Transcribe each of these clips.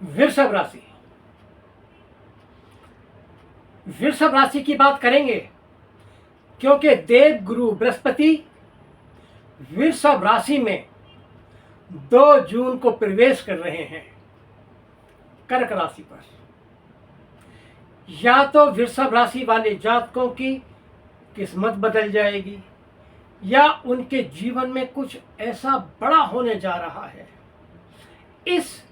वृषभ राशि। वृषभ राशि की बात करेंगे क्योंकि देव गुरु बृहस्पति वृषभ राशि में 2 जून को प्रवेश कर रहे हैं कर्क राशि पर। या तो वृषभ राशि वाले जातकों की किस्मत बदल जाएगी या उनके जीवन में कुछ ऐसा बड़ा होने जा रहा है। इस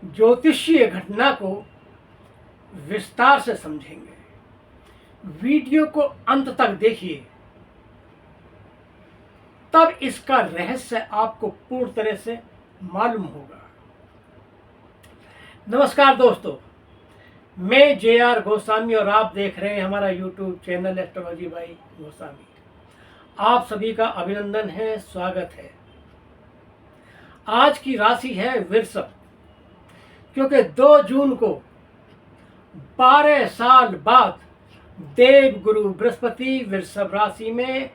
ज्योतिषीय घटना को विस्तार से समझेंगे। वीडियो को अंत तक देखिए, तब इसका रहस्य आपको पूर्ण तरह से मालूम होगा। नमस्कार दोस्तों, मैं JR गोस्वामी और आप देख रहे हैं हमारा YouTube channel astrology by Goswami. आप सभी का अभिनंदन है, स्वागत है। आज की राशि है वृषभ, क्योंकि 2 जून को 12 साल बाद देव गुरु बृहस्पति वृषभ राशि में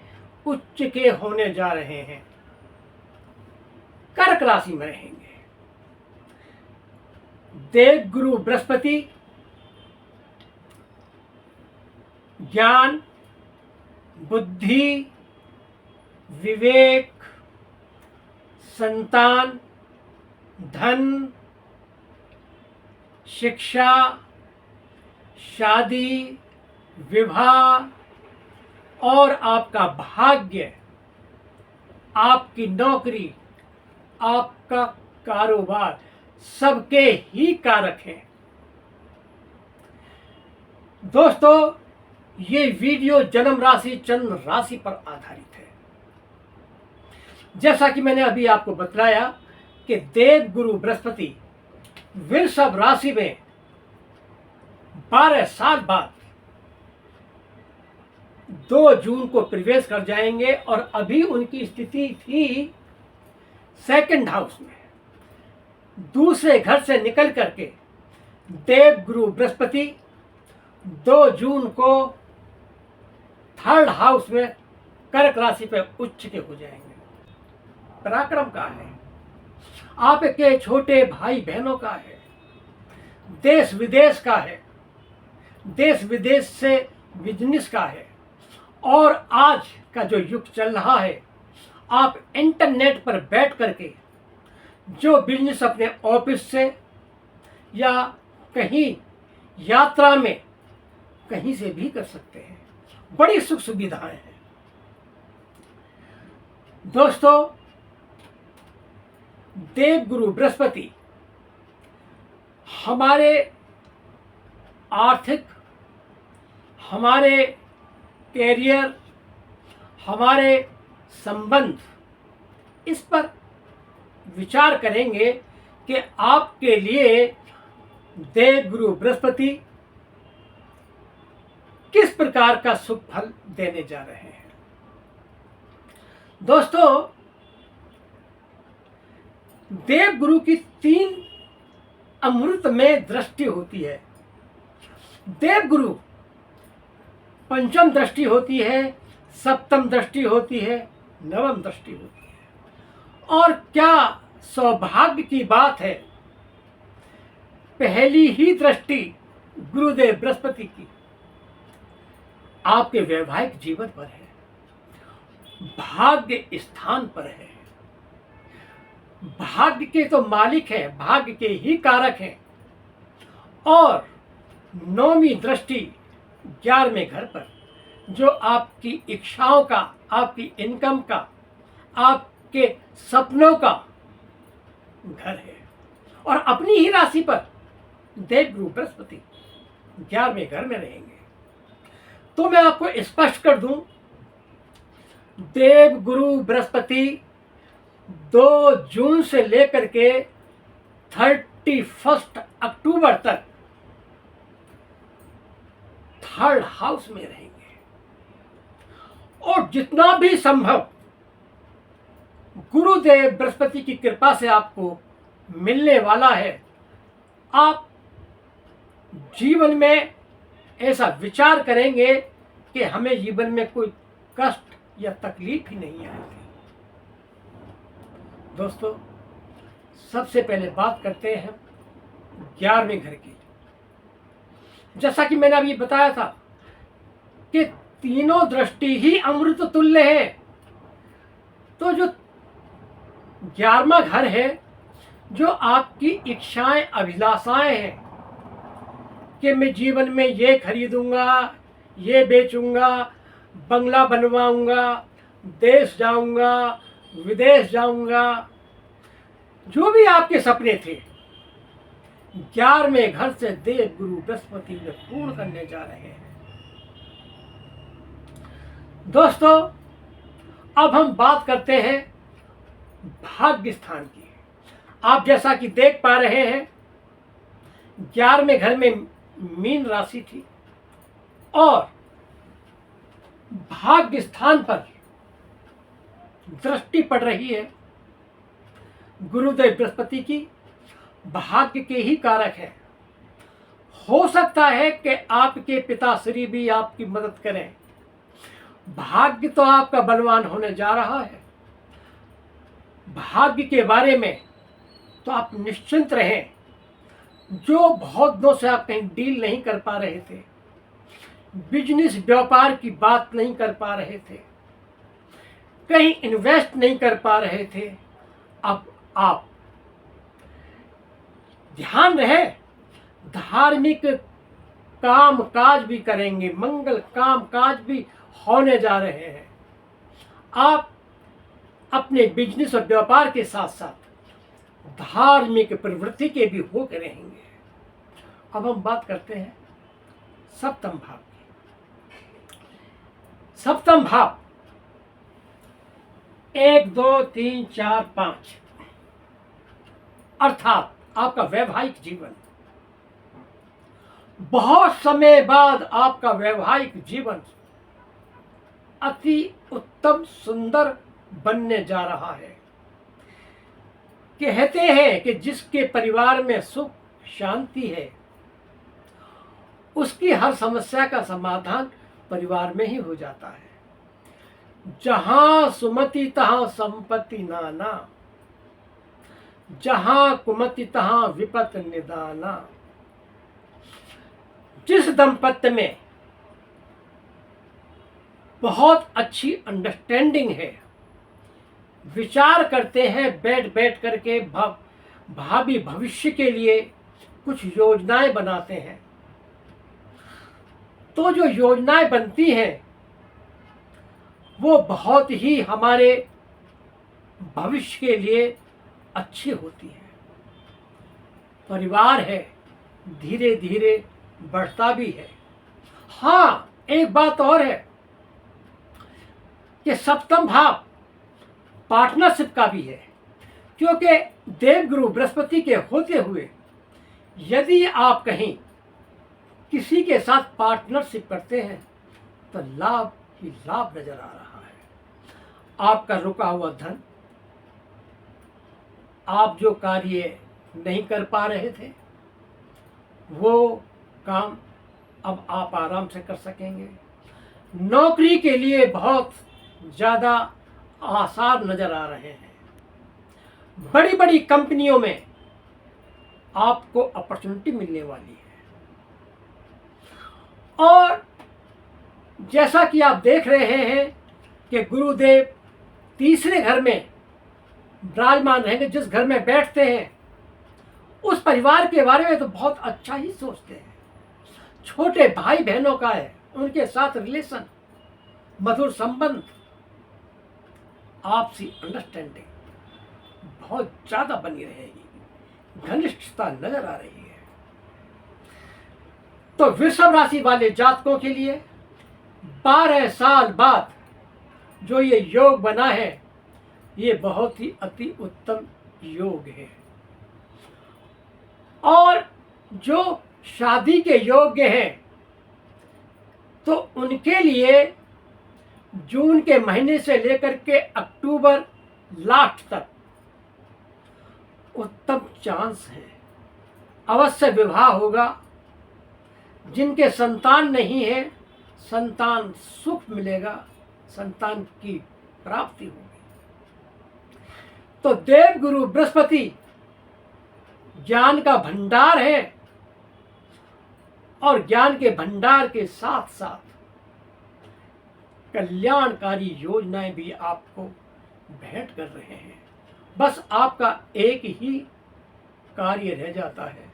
उच्च के होने जा रहे हैं, कर्क राशि में रहेंगे। देव गुरु बृहस्पति ज्ञान, बुद्धि, विवेक, संतान, धन, शिक्षा, शादी, विवाह और आपका भाग्य, आपकी नौकरी, आपका कारोबार सबके ही कारक हैं। दोस्तों, ये वीडियो जन्म राशि चंद्र राशि पर आधारित है। जैसा कि मैंने अभी आपको बतलाया कि देव गुरु बृहस्पति वृषभ राशि में 12 साल बाद 2 जून को प्रवेश कर जाएंगे और अभी उनकी स्थिति थी 2nd हाउस में। दूसरे घर से निकल करके देव गुरु बृहस्पति 2 जून को 3rd हाउस में कर्क राशि पे उच्च के हो जाएंगे। पराक्रम का है, आपके छोटे भाई बहनों का है, देश विदेश का है, देश विदेश से बिजनेस का है। और आज का जो युग चल रहा है, आप इंटरनेट पर बैठ करके जो बिजनेस अपने ऑफिस से या कहीं यात्रा में कहीं से भी कर सकते हैं। बड़ी सुख सुविधाएं हैं। दोस्तों, देव गुरु बृहस्पति हमारे आर्थिक, हमारे कैरियर, हमारे संबंध, इस पर विचार करेंगे कि आपके लिए देव गुरु बृहस्पति किस प्रकार का शुभ फल देने जा रहे हैं। दोस्तों, देव गुरु की 3 अमृतमय दृष्टि होती है। देव गुरु पंचम दृष्टि होती है, 7म दृष्टि होती है, 9म दृष्टि होती है। और क्या सौभाग्य की बात है, पहली ही दृष्टि गुरुदेव बृहस्पति की आपके वैवाहिक जीवन पर है, भाग्य स्थान पर है। भाग्य के तो मालिक हैं, भाग्य के ही कारक हैं। और 9वीं दृष्टि 11वें घर पर, जो आपकी इच्छाओं का, आपकी इनकम का, आपके सपनों का घर है। और अपनी ही राशि पर देव गुरु बृहस्पति 11वें घर में रहेंगे। तो मैं आपको स्पष्ट कर दूं, देव गुरु बृहस्पति 2 जून से लेकर के 31 अक्टूबर तक 3rd हाउस में रहेंगे। और जितना भी संभव गुरुदेव बृहस्पति की कृपा से आपको मिलने वाला है, आप जीवन में ऐसा विचार करेंगे कि हमें जीवन में कोई कष्ट या तकलीफ ही नहीं आएगी। दोस्तों, सबसे पहले बात करते हैं 11वें घर की। जैसा कि मैंने अभी बताया था कि तीनों दृष्टि ही अमृत तुल्य है। तो जो 11वां घर है, जो आपकी इच्छाएं अभिलाषाएं हैं कि मैं जीवन में ये खरीदूंगा, ये बेचूंगा, बंगला बनवाऊंगा, देश जाऊंगा, विदेश जाऊंगा, जो भी आपके सपने थे 11वें घर से देव गुरु बृहस्पति में पूर्ण करने जा रहे हैं। दोस्तों, अब हम बात करते हैं भाग्य स्थान की। आप जैसा कि देख पा रहे हैं 11वें घर में मीन राशि थी और भाग्य स्थान पर दृष्टि पड़ रही है गुरुदेव बृहस्पति की। भाग्य के ही कारक है। हो सकता है कि आपके पिताश्री भी आपकी मदद करें। भाग्य तो आपका बलवान होने जा रहा है। भाग्य के बारे में तो आप निश्चिंत रहें। जो बहुत दिनों से आप कहीं डील नहीं कर पा रहे थे, बिजनेस व्यापार की बात नहीं कर पा रहे थे, कहीं इन्वेस्ट नहीं कर पा रहे थे, अब आप ध्यान रहे धार्मिक काम काज भी करेंगे, मंगल काम काज भी होने जा रहे हैं। आप अपने बिजनेस और व्यापार के साथ साथ धार्मिक प्रवृत्ति के भी होकर रहेंगे। अब हम बात करते हैं सप्तम भाव की। सप्तम भाव 1 2 3 4 5 अर्थात आपका वैवाहिक जीवन। बहुत समय बाद आपका वैवाहिक जीवन अति उत्तम सुंदर बनने जा रहा है। कहते हैं कि जिसके परिवार में सुख शांति है, उसकी हर समस्या का समाधान परिवार में ही हो जाता है। जहां सुमति तहां संपत्ति नाना, जहां कुमति तहां विपत निदाना। जिस दंपत्ति में बहुत अच्छी अंडरस्टैंडिंग है, विचार करते हैं बैठ बैठ करके भावी भविष्य के लिए कुछ योजनाएं बनाते हैं, तो जो योजनाएं बनती हैं वो बहुत ही हमारे भविष्य के लिए अच्छी होती है। परिवार है धीरे धीरे बढ़ता भी है। हाँ, एक बात और है कि सप्तम भाव पार्टनरशिप का भी है, क्योंकि देवगुरु बृहस्पति के होते हुए यदि आप कहीं किसी के साथ पार्टनरशिप करते हैं तो लाभ ही लाभ नजर आ रहा है। आपका रुका हुआ धन, आप जो कार्य नहीं कर पा रहे थे वो काम अब आप आराम से कर सकेंगे। नौकरी के लिए बहुत ज़्यादा आसार नजर आ रहे हैं। बड़ी बड़ी कंपनियों में आपको अपॉर्चुनिटी मिलने वाली है। और जैसा कि आप देख रहे हैं कि गुरुदेव तीसरे घर में विराजमान रहेंगे। जिस घर में बैठते हैं उस परिवार के बारे में तो बहुत अच्छा ही सोचते हैं। छोटे भाई बहनों का है, उनके साथ रिलेशन, मधुर संबंध, आपसी अंडरस्टैंडिंग बहुत ज्यादा बनी रहेगी, घनिष्ठता नजर आ रही है। तो वृषभ राशि वाले जातकों के लिए 12 साल बाद जो ये योग बना है, ये बहुत ही अति उत्तम योग है। और जो शादी के योग्य हैं तो उनके लिए जून के महीने से लेकर के अक्टूबर लास्ट तक उत्तम चांस है। अवश्य विवाह होगा। जिनके संतान नहीं है, संतान सुख मिलेगा, संतान की प्राप्ति होगी। तो देवगुरु बृहस्पति ज्ञान का भंडार है और ज्ञान के भंडार के साथ साथ कल्याणकारी योजनाएं भी आपको भेंट कर रहे हैं। बस आपका एक ही कार्य रह जाता है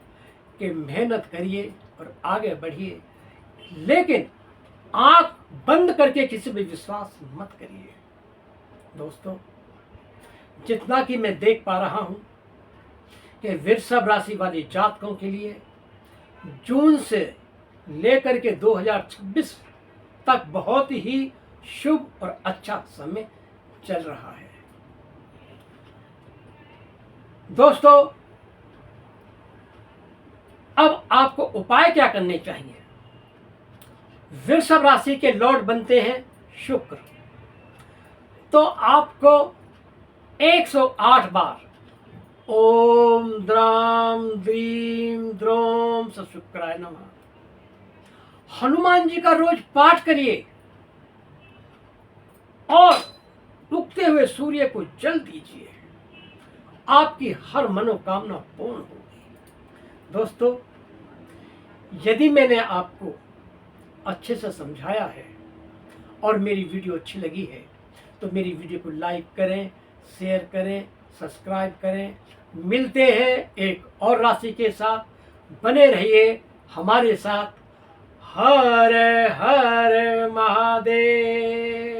कि मेहनत करिए और आगे बढ़िए, लेकिन आंख बंद करके किसी पे विश्वास मत करिए। दोस्तों, जितना कि मैं देख पा रहा हूं कि वृषभ राशि वाले जातकों के लिए जून से लेकर के 2026 तक बहुत ही शुभ और अच्छा समय चल रहा है। दोस्तों, अब आपको उपाय क्या करने चाहिए? वृषभ राशि के लॉर्ड बनते हैं शुक्र, तो आपको 108 बार ओम द्राम द्रीम द्रोम स शुक्राय नमः हनुमान जी का रोज पाठ करिए और उगते हुए सूर्य को जल दीजिए। आपकी हर मनोकामना पूर्ण होगी। दोस्तों, यदि मैंने आपको अच्छे से समझाया है और मेरी वीडियो अच्छी लगी है तो मेरी वीडियो को लाइक करें, शेयर करें, सब्सक्राइब करें। मिलते हैं एक और राशि के साथ, बने रहिए हमारे साथ। हर हर महादेव।